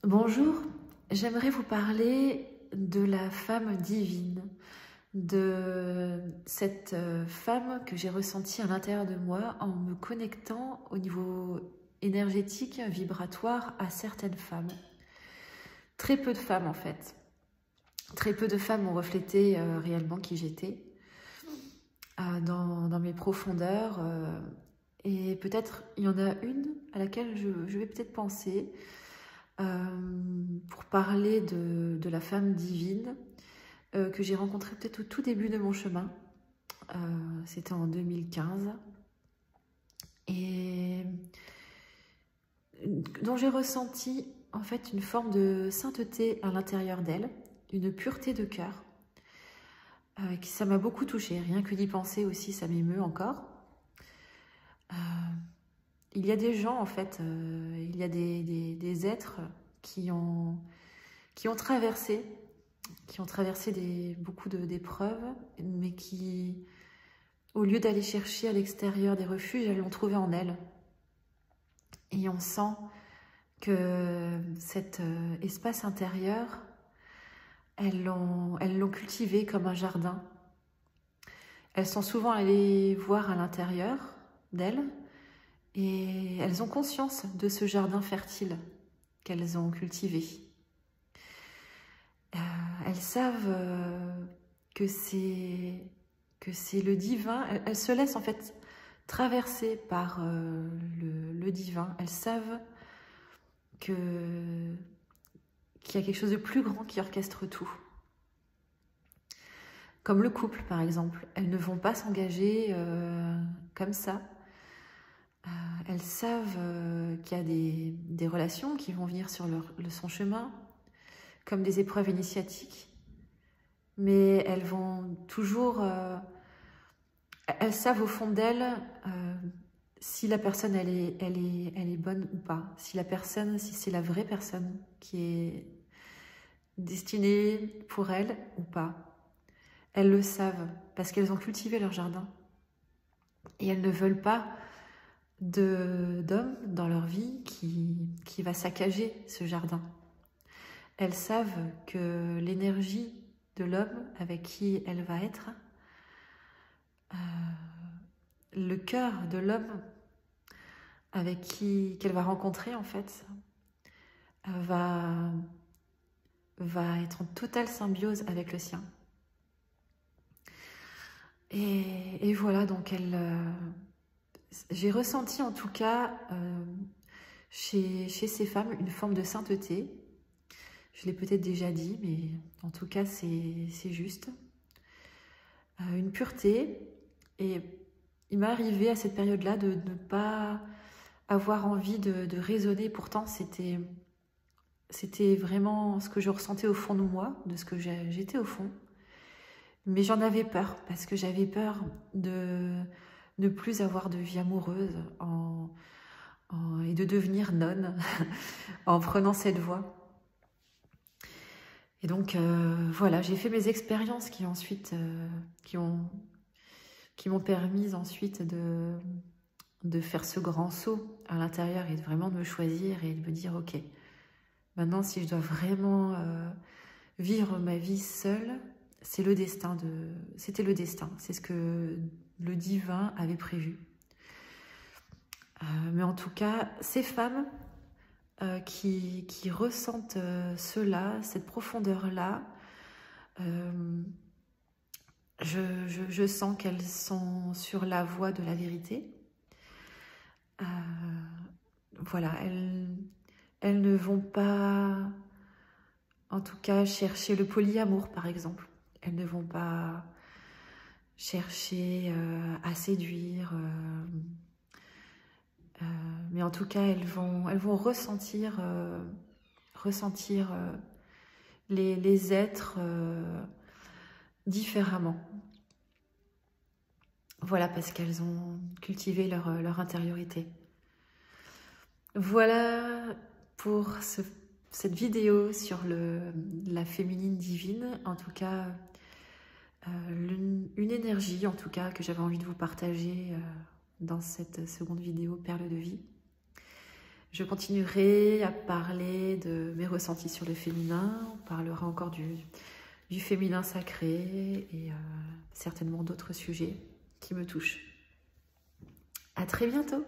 Bonjour, j'aimerais vous parler de la femme divine, de cette femme que j'ai ressentie à l'intérieur de moi en me connectant au niveau énergétique, vibratoire à certaines femmes. Très peu de femmes en fait. Très peu de femmes ont reflété réellement qui j'étais dans mes profondeurs. Et peut-être il y en a une à laquelle je vais peut-être penser. Pour parler de la femme divine que j'ai rencontrée peut-être au tout début de mon chemin. C'était en 2015. Et dont j'ai ressenti en fait une forme de sainteté à l'intérieur d'elle, une pureté de cœur. Ça m'a beaucoup touchée, rien que d'y penser aussi, ça m'émeut encore. Il y a des gens en fait, il y a des êtres qui ont traversé beaucoup d'épreuves, mais qui, au lieu d'aller chercher à l'extérieur des refuges, elles l'ont trouvé en elles. Et on sent que cet espace intérieur, elles l'ont cultivé comme un jardin. Elles sont souvent allées voir à l'intérieur d'elles, et elles ont conscience de ce jardin fertile qu'elles ont cultivé. Elles savent que c'est le divin. Elles se laissent en fait traverser par le divin. Elles savent qu'il y a quelque chose de plus grand qui orchestre tout. Comme le couple par exemple. Elles ne vont pas s'engager comme ça. Elles savent qu'il y a des relations qui vont venir sur son chemin, comme des épreuves initiatiques, mais elles vont toujours, elles savent au fond d'elles si la personne elle est bonne ou pas, si c'est la vraie personne qui est destinée pour elles ou pas. Elles le savent parce qu'elles ont cultivé leur jardin et elles ne veulent pas d'homme dans leur vie qui va saccager ce jardin. Elles savent que l'énergie de l'homme avec qui elle va être, le cœur de l'homme qu'elle va rencontrer en fait, va être en totale symbiose avec le sien. Et voilà, donc j'ai ressenti en tout cas chez ces femmes une forme de sainteté. Je l'ai peut-être déjà dit, mais en tout cas, c'est juste. Une pureté. Et il m'est arrivé à cette période-là de ne pas avoir envie de raisonner. Pourtant, c'était vraiment ce que je ressentais au fond de moi, de ce que j'étais au fond. Mais j'en avais peur, parce que j'avais peur de ne plus avoir de vie amoureuse et de devenir nonne en prenant cette voie. Et donc, voilà, j'ai fait mes expériences qui m'ont permis ensuite de faire ce grand saut à l'intérieur et vraiment de me choisir et de me dire, ok, maintenant, si je dois vraiment vivre ma vie seule, c'était le destin, c'est ce que le divin avait prévu. Mais en tout cas, ces femmes qui ressentent cela, cette profondeur-là, je sens qu'elles sont sur la voie de la vérité. Voilà, elles ne vont pas, en tout cas, chercher le polyamour, par exemple. Elles ne vont pas chercher à séduire, mais en tout cas, elles vont ressentir, les êtres différemment. Voilà, parce qu'elles ont cultivé leur intériorité. Voilà pour cette vidéo sur la féminine divine. En tout cas, une énergie, en tout cas, que j'avais envie de vous partager dans cette seconde vidéo Perle de vie. Je continuerai à parler de mes ressentis sur le féminin. On parlera encore du féminin sacré et certainement d'autres sujets qui me touchent. À très bientôt!